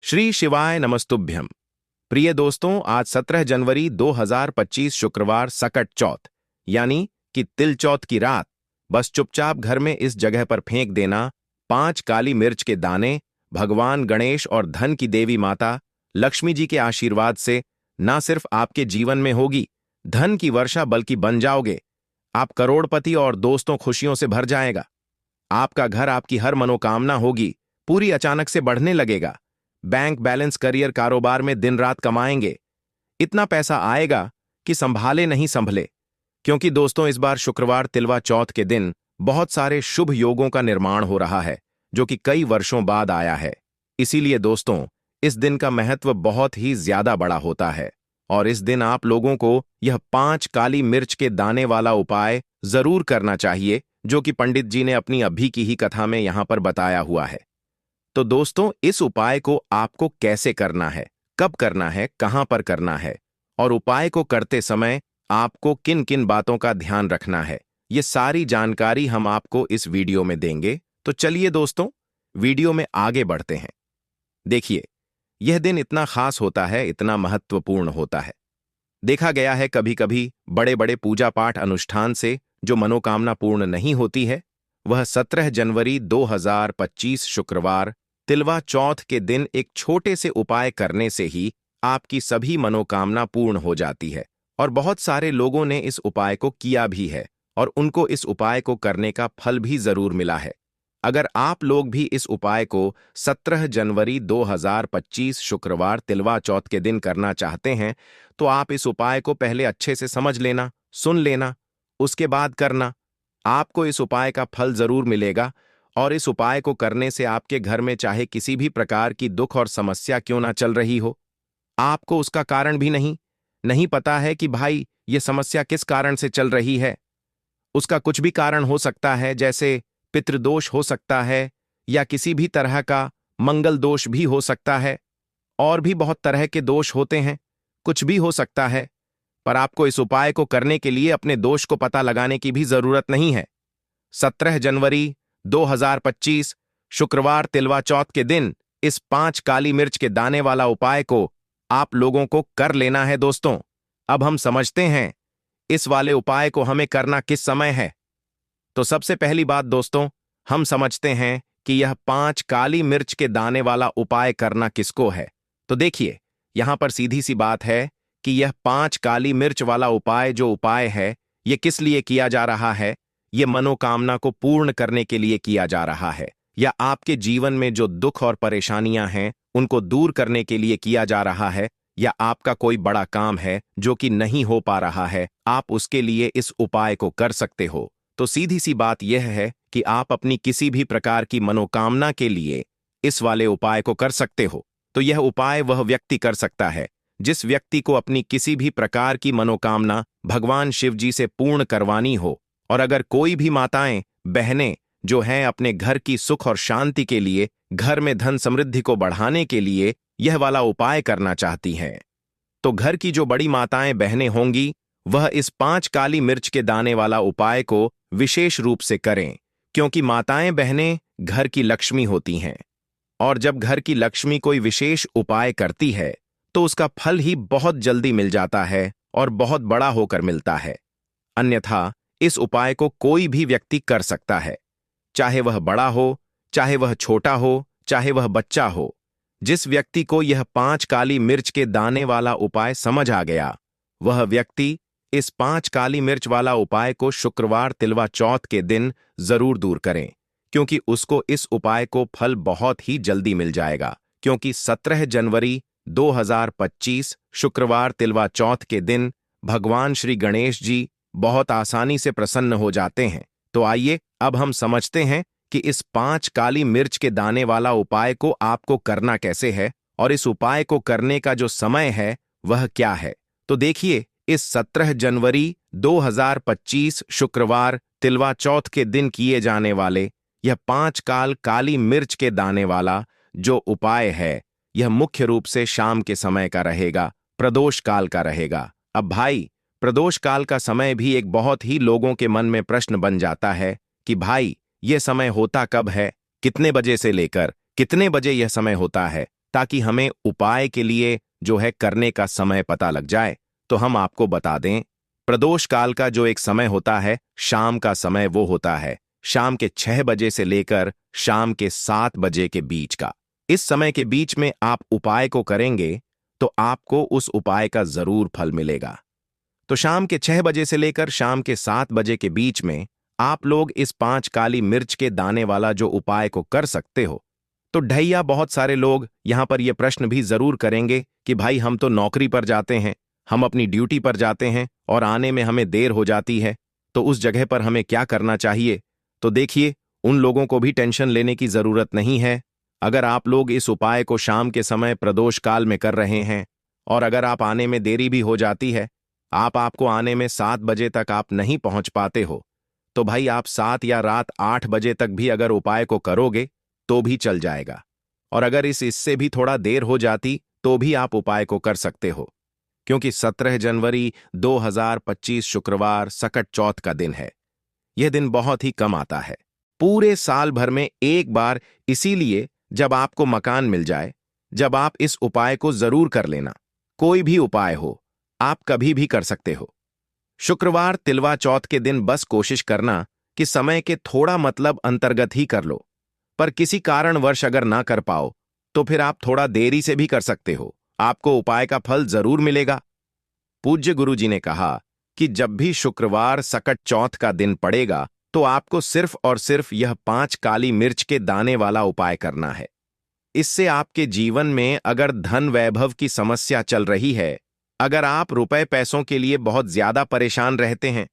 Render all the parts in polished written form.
श्री शिवाय नमस्तुभ्यम। प्रिय दोस्तों, आज 17 जनवरी 2025 शुक्रवार सकट चौथ यानी कि तिल चौथ की रात। बस चुपचाप घर में इस जगह पर फेंक देना 5 काली मिर्च के दाने। भगवान गणेश और धन की देवी माता लक्ष्मी जी के आशीर्वाद से ना सिर्फ आपके जीवन में होगी धन की वर्षा, बल्कि बन जाओगे आप करोड़पति और दोस्तों खुशियों से भर जाएगा। आपका घर, आपकी हर मनोकामना होगी पूरी, अचानक से बढ़ने लगेगा। बैंक बैलेंस, करियर, कारोबार में दिन रात कमाएंगे। इतना पैसा आएगा कि संभाले नहीं संभले। क्योंकि दोस्तों, इस बार शुक्रवार तिलवा चौथ के दिन बहुत सारे शुभ योगों का निर्माण हो रहा है, जो कि कई वर्षों बाद आया है। इसीलिए दोस्तों, इस दिन का महत्व बहुत ही ज्यादा बड़ा होता है और इस दिन आप लोगों को यह 5 काली मिर्च के दाने वाला उपाय जरूर करना चाहिए, जो कि पंडित जी ने अपनी अभी की ही कथा में यहां पर बताया हुआ है। तो दोस्तों, इस उपाय को आपको कैसे करना है, कब करना है, कहां पर करना है और उपाय को करते समय आपको किन किन बातों का ध्यान रखना है, ये सारी जानकारी हम आपको इस वीडियो में देंगे। तो चलिए दोस्तों, वीडियो में आगे बढ़ते हैं। देखिए, यह दिन इतना खास होता है, इतना महत्वपूर्ण होता है। देखा गया है कभी कभी बड़े बड़े पूजा पाठ अनुष्ठान से जो मनोकामना पूर्ण नहीं होती है, वह 17 जनवरी 2025 शुक्रवार तिलवा चौथ के दिन एक छोटे से उपाय करने से ही आपकी सभी मनोकामना पूर्ण हो जाती है। और बहुत सारे लोगों ने इस उपाय को किया भी है और उनको इस उपाय को करने का फल भी जरूर मिला है। अगर आप लोग भी इस उपाय को 17 जनवरी 2025 शुक्रवार तिलवा चौथ के दिन करना चाहते हैं, तो आप इस उपाय को पहले अच्छे से समझ लेना, सुन लेना, उसके बाद करना। आपको इस उपाय का फल जरूर मिलेगा और इस उपाय को करने से आपके घर में चाहे किसी भी प्रकार की दुख और समस्या क्यों ना चल रही हो, आपको उसका कारण भी नहीं पता है कि भाई ये समस्या किस कारण से चल रही है। उसका कुछ भी कारण हो सकता है, जैसे पितृदोष हो सकता है या किसी भी तरह का मंगल दोष भी हो सकता है, और भी बहुत तरह के दोष होते हैं, कुछ भी हो सकता है। पर आपको इस उपाय को करने के लिए अपने दोष को पता लगाने की भी जरूरत नहीं है। 17 जनवरी 2025 शुक्रवार तिलवा चौथ के दिन इस 5 काली मिर्च के दाने वाला उपाय को आप लोगों को कर लेना है। दोस्तों, अब हम समझते हैं इस वाले उपाय को हमें करना किस समय है। तो सबसे पहली बात दोस्तों, हम समझते हैं कि यह 5 काली मिर्च के दाने वाला उपाय करना किसको है। तो देखिए, यहां पर सीधी सी बात है कि यह 5 काली मिर्च वाला उपाय जो उपाय है, यह किस लिए किया जा रहा है। यह मनोकामना को पूर्ण करने के लिए किया जा रहा है, या आपके जीवन में जो दुख और परेशानियां हैं उनको दूर करने के लिए किया जा रहा है, या आपका कोई बड़ा काम है जो कि नहीं हो पा रहा है, आप उसके लिए इस उपाय को कर सकते हो। तो सीधी सी बात यह है कि आप अपनी किसी भी प्रकार की मनोकामना के लिए इस वाले उपाय को कर सकते हो। तो यह उपाय वह व्यक्ति कर सकता है जिस व्यक्ति को अपनी किसी भी प्रकार की मनोकामना भगवान शिव जी से पूर्ण करवानी हो। और अगर कोई भी माताएं, बहनें जो हैं अपने घर की सुख और शांति के लिए, घर में धन समृद्धि को बढ़ाने के लिए यह वाला उपाय करना चाहती हैं, तो घर की जो बड़ी माताएं, बहनें होंगी, वह इस 5 काली मिर्च के दाने वाला उपाय को विशेष रूप से करें। क्योंकि माताएं, बहनें घर की लक्ष्मी होती हैं और जब घर की लक्ष्मी कोई विशेष उपाय करती है तो उसका फल ही बहुत जल्दी मिल जाता है और बहुत बड़ा होकर मिलता है। अन्यथा इस उपाय को कोई भी व्यक्ति कर सकता है, चाहे वह बड़ा हो, चाहे वह छोटा हो, चाहे वह बच्चा हो। जिस व्यक्ति को यह 5 काली मिर्च के दाने वाला उपाय समझ आ गया, वह व्यक्ति इस 5 काली मिर्च वाला उपाय को शुक्रवार तिलवा चौथ के दिन जरूर दूर करें, क्योंकि उसको इस उपाय को फल बहुत ही जल्दी मिल जाएगा। क्योंकि 17 जनवरी 2025 शुक्रवार तिलवा चौथ के दिन भगवान श्री गणेश जी बहुत आसानी से प्रसन्न हो जाते हैं। तो आइए अब हम समझते हैं कि इस 5 काली मिर्च के दाने वाला उपाय को आपको करना कैसे है और इस उपाय को करने का जो समय है वह क्या है। तो देखिए, इस 17 जनवरी 2025 शुक्रवार तिलवा चौथ के दिन किए जाने वाले यह 5 काली मिर्च के दाने वाला जो उपाय है, यह मुख्य रूप से शाम के समय का रहेगा, प्रदोष काल का रहेगा। अब भाई, प्रदोष काल का समय भी एक बहुत ही लोगों के मन में प्रश्न बन जाता है कि भाई ये समय होता कब है, कितने बजे से लेकर कितने बजे यह समय होता है। ताकि हमें उपाय के लिए जो है करने का समय पता लग जाए, तो हम आपको बता दें, प्रदोष काल का जो एक समय होता है, शाम का समय, वो होता है शाम के 6 बजे से लेकर शाम के 7 बजे के बीच का। इस समय के बीच में आप उपाय को करेंगे तो आपको उस उपाय का जरूर फल मिलेगा। तो शाम के 6 बजे से लेकर शाम के 7 बजे के बीच में आप लोग इस 5 काली मिर्च के दाने वाला जो उपाय को कर सकते हो। तो ढैया बहुत सारे लोग यहां पर यह प्रश्न भी जरूर करेंगे कि भाई हम तो नौकरी पर जाते हैं, हम अपनी ड्यूटी पर जाते हैं और आने में हमें देर हो जाती है, तो उस जगह पर हमें क्या करना चाहिए। तो देखिए, उन लोगों को भी टेंशन लेने की जरूरत नहीं है। अगर आप लोग इस उपाय को शाम के समय प्रदोष काल में कर रहे हैं और अगर आप आने में देरी भी हो जाती है, आपको आने में 7 बजे तक आप नहीं पहुंच पाते हो, तो भाई आप 7 या रात 8 बजे तक भी अगर उपाय को करोगे तो भी चल जाएगा। और अगर इससे भी थोड़ा देर हो जाती तो भी आप उपाय को कर सकते हो, क्योंकि 17 जनवरी 2025 शुक्रवार सकट चौथ का दिन है। यह दिन बहुत ही कम आता है, पूरे साल भर में एक बार। इसीलिए जब आपको मकान मिल जाए, जब आप इस उपाय को जरूर कर लेना। कोई भी उपाय हो, आप कभी भी कर सकते हो। शुक्रवार तिलवा चौथ के दिन बस कोशिश करना कि समय के थोड़ा मतलब अंतर्गत ही कर लो, पर किसी कारणवश अगर ना कर पाओ तो फिर आप थोड़ा देरी से भी कर सकते हो, आपको उपाय का फल जरूर मिलेगा। पूज्य गुरुजी ने कहा कि जब भी शुक्रवार सकट चौथ का दिन पड़ेगा तो आपको सिर्फ और सिर्फ यह 5 काली मिर्च के दाने वाला उपाय करना है। इससे आपके जीवन में अगर धन वैभव की समस्या चल रही है, अगर आप रुपए पैसों के लिए बहुत ज्यादा परेशान रहते हैं,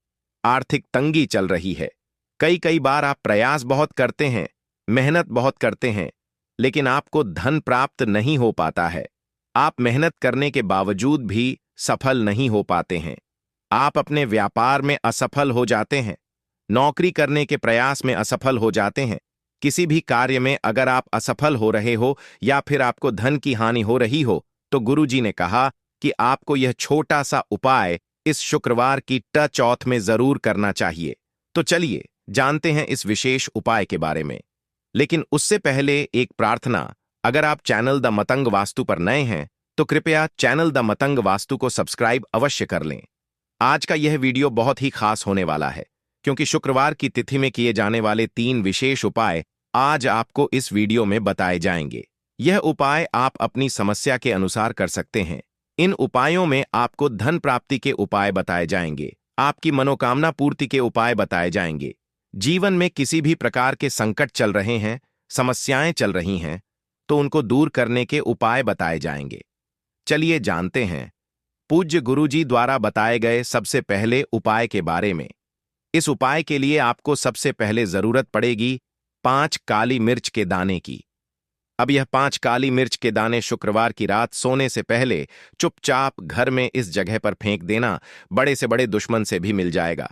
आर्थिक तंगी चल रही है, कई कई बार आप प्रयास बहुत करते हैं, मेहनत बहुत करते हैं, लेकिन आपको धन प्राप्त नहीं हो पाता है, आप मेहनत करने के बावजूद भी सफल नहीं हो पाते हैं, आप अपने व्यापार में असफल हो जाते हैं, नौकरी करने के प्रयास में असफल हो जाते हैं, किसी भी कार्य में अगर आप असफल हो रहे हो या फिर आपको धन की हानि हो रही हो, तो गुरुजी ने कहा कि आपको यह छोटा सा उपाय इस शुक्रवार की ट चौथ में जरूर करना चाहिए। तो चलिए जानते हैं इस विशेष उपाय के बारे में। लेकिन उससे पहले एक प्रार्थना, अगर आप चैनल द मतंग वास्तु पर नए हैं तो कृपया चैनल द मतंग वास्तु को सब्सक्राइब अवश्य कर लें। आज का यह वीडियो बहुत ही खास होने वाला है, क्योंकि शुक्रवार की तिथि में किए जाने वाले 3 विशेष उपाय आज आपको इस वीडियो में बताए जाएंगे। यह उपाय आप अपनी समस्या के अनुसार कर सकते हैं। इन उपायों में आपको धन प्राप्ति के उपाय बताए जाएंगे, आपकी मनोकामना पूर्ति के उपाय बताए जाएंगे। जीवन में किसी भी प्रकार के संकट चल रहे हैं, समस्याएं चल रही हैं, तो उनको दूर करने के उपाय बताए जाएंगे। चलिए जानते हैं पूज्य गुरुजी द्वारा बताए गए सबसे पहले उपाय के बारे में। इस उपाय के लिए आपको सबसे पहले जरूरत पड़ेगी 5 काली मिर्च के दाने की। अब यह 5 काली मिर्च के दाने शुक्रवार की रात सोने से पहले चुपचाप घर में इस जगह पर फेंक देना, बड़े से बड़े दुश्मन से भी मिल जाएगा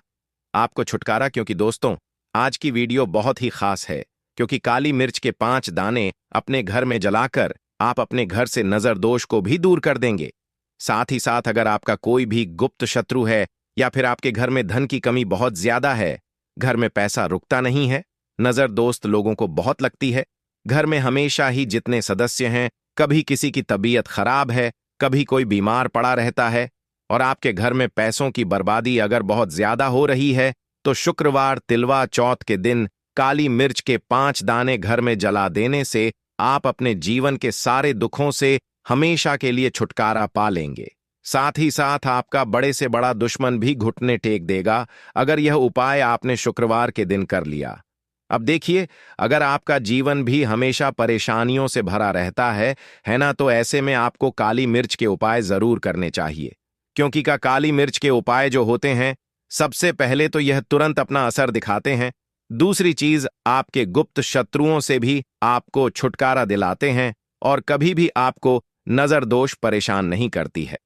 आपको छुटकारा। क्योंकि दोस्तों, आज की वीडियो बहुत ही खास है, क्योंकि काली मिर्च के 5 दाने अपने घर में जलाकर आप अपने घर से नजर दोष को भी दूर कर देंगे। साथ ही साथ अगर आपका कोई भी गुप्त शत्रु है या फिर आपके घर में धन की कमी बहुत ज्यादा है, घर में पैसा रुकता नहीं है, नजर दोस्त लोगों को बहुत लगती है, घर में हमेशा ही जितने सदस्य हैं, कभी किसी की तबीयत खराब है, कभी कोई बीमार पड़ा रहता है, और आपके घर में पैसों की बर्बादी अगर बहुत ज्यादा हो रही है, तो शुक्रवार तिलवा चौथ के दिन काली मिर्च के 5 दाने घर में जला देने से आप अपने जीवन के सारे दुखों से हमेशा के लिए छुटकारा पा लेंगे। साथ ही साथ आपका बड़े से बड़ा दुश्मन भी घुटने टेक देगा अगर यह उपाय आपने शुक्रवार के दिन कर लिया। अब देखिए, अगर आपका जीवन भी हमेशा परेशानियों से भरा रहता है ना, तो ऐसे में आपको काली मिर्च के उपाय जरूर करने चाहिए। क्योंकि काली मिर्च के उपाय जो होते हैं, सबसे पहले तो यह तुरंत अपना असर दिखाते हैं, दूसरी चीज आपके गुप्त शत्रुओं से भी आपको छुटकारा दिलाते हैं और कभी भी आपको नजर दोष परेशान नहीं करती है।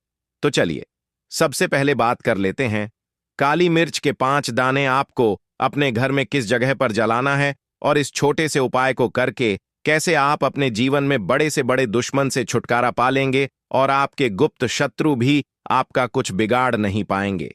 तो चलिए सबसे पहले बात कर लेते हैं, काली मिर्च के 5 दाने आपको अपने घर में किस जगह पर जलाना है और इस छोटे से उपाय को करके कैसे आप अपने जीवन में बड़े से बड़े दुश्मन से छुटकारा पा लेंगे और आपके गुप्त शत्रु भी आपका कुछ बिगाड़ नहीं पाएंगे।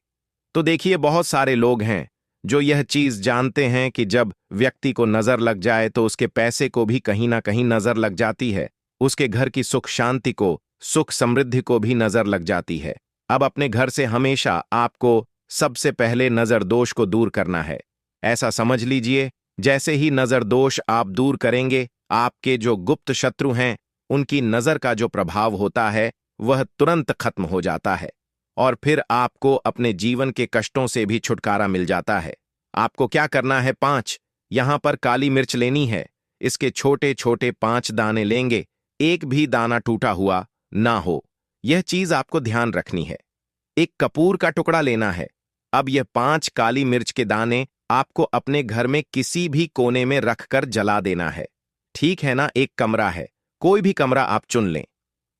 तो देखिए, बहुत सारे लोग हैं जो यह चीज जानते हैं कि जब व्यक्ति को नजर लग जाए तो उसके पैसे को भी कहीं ना कहीं नजर लग जाती है, उसके घर की सुख शांति को, सुख समृद्धि को भी नजर लग जाती है। अब अपने घर से हमेशा आपको सबसे पहले नजर दोष को दूर करना है। ऐसा समझ लीजिए, जैसे ही नजर दोष आप दूर करेंगे, आपके जो गुप्त शत्रु हैं उनकी नजर का जो प्रभाव होता है वह तुरंत खत्म हो जाता है और फिर आपको अपने जीवन के कष्टों से भी छुटकारा मिल जाता है। आपको क्या करना है? 5 यहां पर काली मिर्च लेनी है। इसके छोटे छोटे 5 दाने लेंगे, एक भी दाना टूटा हुआ ना हो, यह चीज आपको ध्यान रखनी है। एक कपूर का टुकड़ा लेना है। अब यह 5 काली मिर्च के दाने आपको अपने घर में किसी भी कोने में रखकर जला देना है। ठीक है ना? एक कमरा है, कोई भी कमरा आप चुन लें,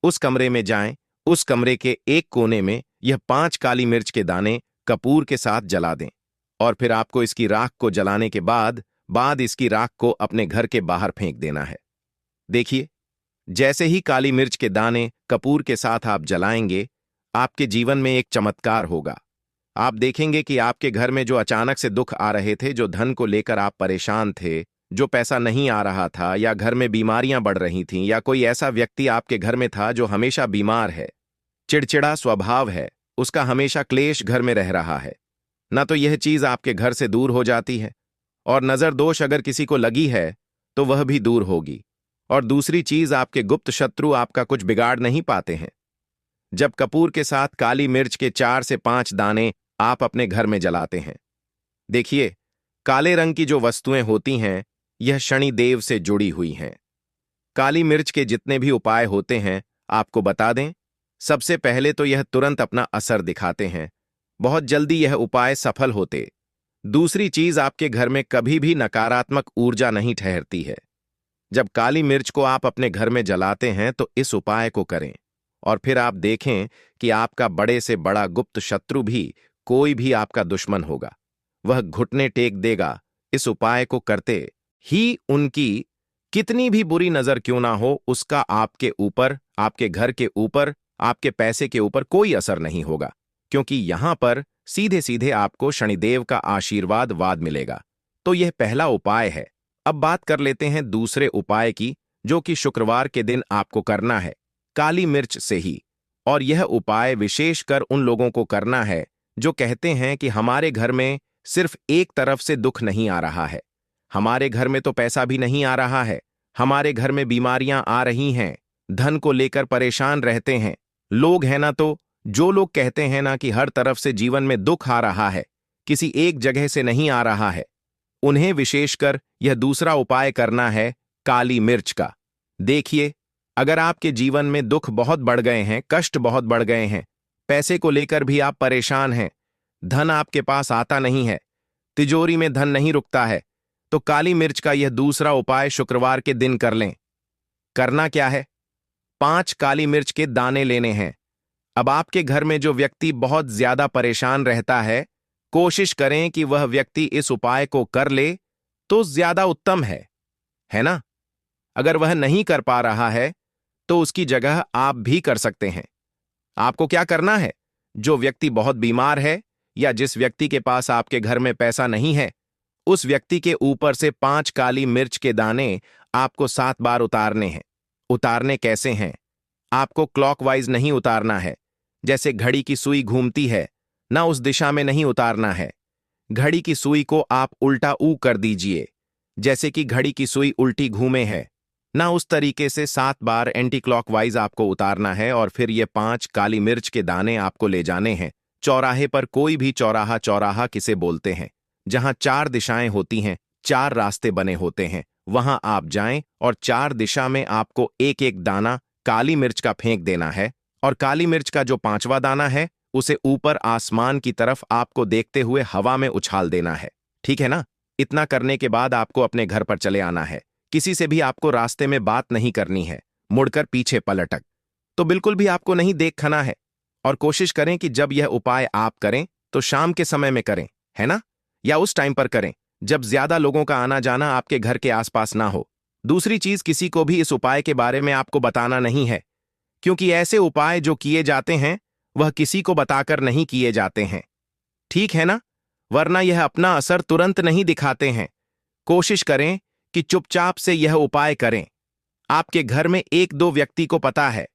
उस कमरे में जाएं, उस कमरे के एक कोने में यह 5 काली मिर्च के दाने कपूर के साथ जला दें और फिर आपको इसकी राख को जलाने के बाद इसकी राख को अपने घर के बाहर फेंक देना है। देखिए, जैसे ही काली मिर्च के दाने कपूर के साथ आप जलाएंगे, आपके जीवन में एक चमत्कार होगा। आप देखेंगे कि आपके घर में जो अचानक से दुख आ रहे थे, जो धन को लेकर आप परेशान थे, जो पैसा नहीं आ रहा था, या घर में बीमारियां बढ़ रही थीं, या कोई ऐसा व्यक्ति आपके घर में था जो हमेशा बीमार है, चिड़चिड़ा स्वभाव है, उसका हमेशा क्लेश घर में रह रहा है, ना तो यह चीज आपके घर से दूर हो जाती है, और नजर दोष अगर किसी को लगी है तो वह भी दूर होगी। और दूसरी चीज, आपके गुप्त शत्रु आपका कुछ बिगाड़ नहीं पाते हैं। जब कपूर के साथ काली मिर्च के 4 से 5 दाने आप अपने घर में जलाते हैं, देखिए, काले रंग की जो वस्तुएं होती हैं यह शनिदेव से जुड़ी हुई हैं। काली मिर्च के जितने भी उपाय होते हैं आपको बता दें, सबसे पहले तो यह तुरंत अपना असर दिखाते हैं, बहुत जल्दी यह उपाय सफल होते। दूसरी चीज, आपके घर में कभी भी नकारात्मक ऊर्जा नहीं ठहरती है। जब काली मिर्च को आप अपने घर में जलाते हैं तो इस उपाय को करें और फिर आप देखें कि आपका बड़े से बड़ा गुप्त शत्रु भी, कोई भी आपका दुश्मन होगा, वह घुटने टेक देगा। इस उपाय को करते ही उनकी कितनी भी बुरी नजर क्यों ना हो, उसका आपके ऊपर, आपके घर के ऊपर, आपके पैसे के ऊपर कोई असर नहीं होगा, क्योंकि यहां पर सीधे सीधे आपको शनिदेव का आशीर्वाद मिलेगा। तो यह पहला उपाय है। अब बात कर लेते हैं दूसरे उपाय की, जो कि शुक्रवार के दिन आपको करना है, काली मिर्च से ही। और यह उपाय विशेषकर उन लोगों को करना है जो कहते हैं कि हमारे घर में सिर्फ एक तरफ से दुख नहीं आ रहा है, हमारे घर में तो पैसा भी नहीं आ रहा है, हमारे घर में बीमारियां आ रही हैं, धन को लेकर परेशान रहते हैं लोग, है ना? तो जो लोग कहते हैं ना कि हर तरफ से जीवन में दुख आ रहा है, किसी एक जगह से नहीं आ रहा है, उन्हें विशेषकर यह दूसरा उपाय करना है काली मिर्च का। देखिए, अगर आपके जीवन में दुख बहुत बढ़ गए हैं, कष्ट बहुत बढ़ गए हैं, पैसे को लेकर भी आप परेशान हैं, धन आपके पास आता नहीं है, तिजोरी में धन नहीं रुकता है, तो काली मिर्च का यह दूसरा उपाय शुक्रवार के दिन कर लें। करना क्या है? 5 काली मिर्च के दाने लेने हैं। अब आपके घर में जो व्यक्ति बहुत ज्यादा परेशान रहता है, कोशिश करें कि वह व्यक्ति इस उपाय को कर ले तो ज्यादा उत्तम है ना? अगर वह नहीं कर पा रहा है तो उसकी जगह आप भी कर सकते हैं। आपको क्या करना है? जो व्यक्ति बहुत बीमार है या जिस व्यक्ति के पास आपके घर में पैसा नहीं है, उस व्यक्ति के ऊपर से 5 काली मिर्च के दाने आपको 7 बार उतारने हैं। उतारने कैसे हैं? आपको क्लॉकवाइज नहीं उतारना है, जैसे घड़ी की सुई घूमती है ना, उस दिशा में नहीं उतारना है। घड़ी की सुई को आप उल्टा ऊ कर दीजिए, जैसे कि घड़ी की सुई उल्टी घूमे है ना, उस तरीके से 7 बार एंटी क्लॉकवाइज आपको उतारना है। और फिर ये 5 काली मिर्च के दाने आपको ले जाने हैं चौराहे पर। कोई भी चौराहा किसे बोलते हैं, जहां 4 दिशाएं होती हैं, 4 रास्ते बने होते हैं, वहां आप जाएं और 4 दिशा में आपको एक एक दाना काली मिर्च का फेंक देना है। और काली मिर्च का जो 5वां दाना है उसे ऊपर आसमान की तरफ आपको देखते हुए हवा में उछाल देना है। ठीक है ना? इतना करने के बाद आपको अपने घर पर चले आना है। किसी से भी आपको रास्ते में बात नहीं करनी है, मुड़कर पीछे पलटक तो बिल्कुल भी आपको नहीं देखना है। और कोशिश करें कि जब यह उपाय आप करें तो शाम के समय में करें, है ना? या उस टाइम पर करें जब ज्यादा लोगों का आना जाना आपके घर के आसपास ना हो। दूसरी चीज, किसी को भी इस उपाय के बारे में आपको बताना नहीं है, क्योंकि ऐसे उपाय जो किए जाते हैं वह किसी को बताकर नहीं किए जाते हैं। ठीक है ना? वरना यह अपना असर तुरंत नहीं दिखाते हैं। कोशिश करें कि चुपचाप से यह उपाय करें। आपके घर में एक दो व्यक्ति को पता है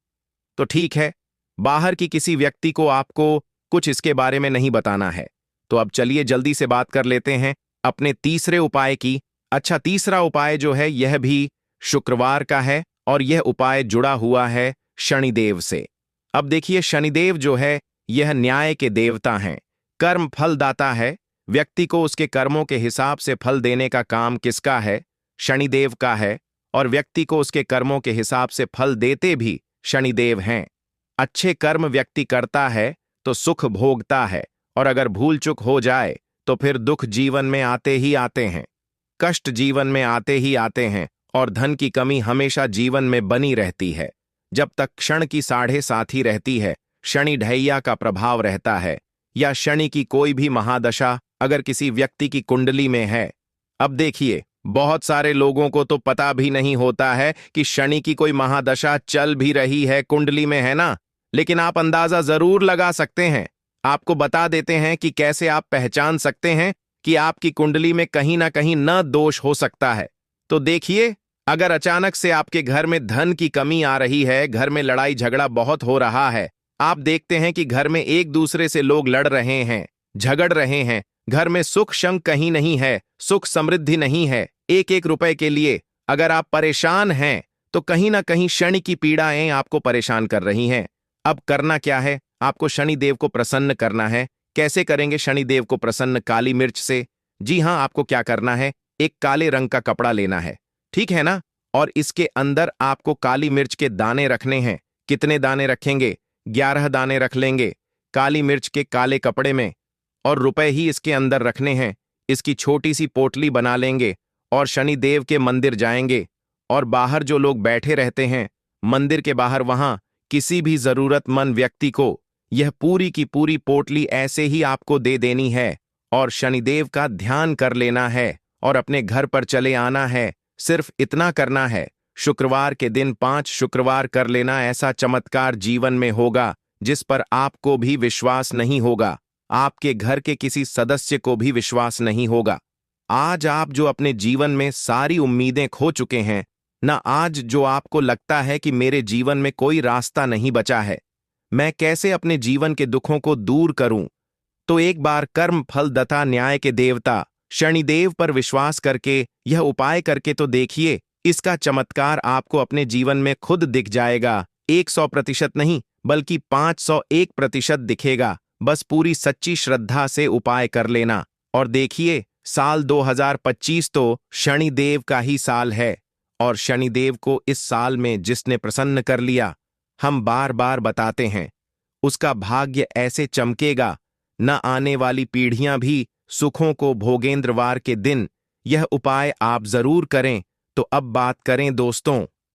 तो ठीक है, बाहर की किसी व्यक्ति को आपको कुछ इसके बारे में नहीं बताना है। तो अब चलिए जल्दी से बात कर लेते हैं अपने तीसरे उपाय की। अच्छा, तीसरा उपाय जो है यह भी शुक्रवार का है और यह उपाय जुड़ा हुआ है शनिदेव से। अब देखिए, शनिदेव जो है यह न्याय के देवता हैं, कर्म फलदाता है। व्यक्ति को उसके कर्मों के हिसाब से फल देने का काम किसका है? शनिदेव का है। और व्यक्ति को उसके कर्मों के हिसाब से फल देते भी शनिदेव हैं। अच्छे कर्म व्यक्ति करता है तो सुख भोगता है, और अगर भूल चूक हो जाए तो फिर दुख जीवन में आते ही आते हैं, कष्ट जीवन में आते ही आते हैं, और धन की कमी हमेशा जीवन में बनी रहती है। जब तक क्षण की साढ़े साथी रहती है, शनि ढैया का प्रभाव रहता है, या शनि की कोई भी महादशा अगर किसी व्यक्ति की कुंडली में है। अब देखिए, बहुत सारे लोगों को तो पता भी नहीं होता है कि शनि की कोई महादशा चल भी रही है, कुंडली में है ना, लेकिन आप अंदाजा जरूर लगा सकते हैं। आपको बता देते हैं कि कैसे आप पहचान सकते हैं कि आपकी कुंडली में कहीं ना कहीं न दोष हो सकता है। तो देखिए, अगर अचानक से आपके घर में धन की कमी आ रही है, घर में लड़ाई झगड़ा बहुत हो रहा है, आप देखते हैं कि घर में एक दूसरे से लोग लड़ रहे हैं, झगड़ रहे हैं, घर में सुख शंक कहीं नहीं है, सुख समृद्धि नहीं है, एक एक रुपए के लिए अगर आप परेशान हैं तो कहीं ना कहीं शनि की पीड़ाएं आपको परेशान कर रही हैं। अब करना क्या है? आपको शनि देव को प्रसन्न करना है। कैसे करेंगे शनि देव को प्रसन्न? काली मिर्च से। जी हां, आपको क्या करना है, एक काले रंग का कपड़ा लेना है, ठीक है ना, और इसके अंदर आपको काली मिर्च के दाने रखने हैं। कितने दाने रखेंगे? 11 दाने रख लेंगे काली मिर्च के काले कपड़े में, और रुपए ही इसके अंदर रखने हैं। इसकी छोटी सी पोटली बना लेंगे और शनि देव के मंदिर जाएंगे, और बाहर जो लोग बैठे रहते हैं मंदिर के बाहर, वहां किसी भी जरूरतमंद व्यक्ति को यह पूरी की पूरी पोटली ऐसे ही आपको दे देनी है, और शनिदेव का ध्यान कर लेना है और अपने घर पर चले आना है। सिर्फ इतना करना है, शुक्रवार के दिन 5 शुक्रवार कर लेना। ऐसा चमत्कार जीवन में होगा जिस पर आपको भी विश्वास नहीं होगा, आपके घर के किसी सदस्य को भी विश्वास नहीं होगा। आज आप जो अपने जीवन में सारी उम्मीदें खो चुके हैं ना, आज जो आपको लगता है कि मेरे जीवन में कोई रास्ता नहीं बचा है, मैं कैसे अपने जीवन के दुखों को दूर करूं, तो एक बार कर्म फलदाता न्याय के देवता शनिदेव पर विश्वास करके यह उपाय करके तो देखिए। इसका चमत्कार आपको अपने जीवन में खुद दिख जाएगा। 100% नहीं बल्कि 501% दिखेगा। बस पूरी सच्ची श्रद्धा से उपाय कर लेना, और देखिए, साल 2025 तो शनिदेव का ही साल है, और शनिदेव को इस साल में जिसने प्रसन्न कर लिया, हम बार बार बताते हैं, उसका भाग्य ऐसे चमकेगा, न आने वाली पीढ़ियां भी सुखों को भोगेंद्रवार के दिन। यह उपाय आप जरूर करें। तो अब बात करें दोस्तों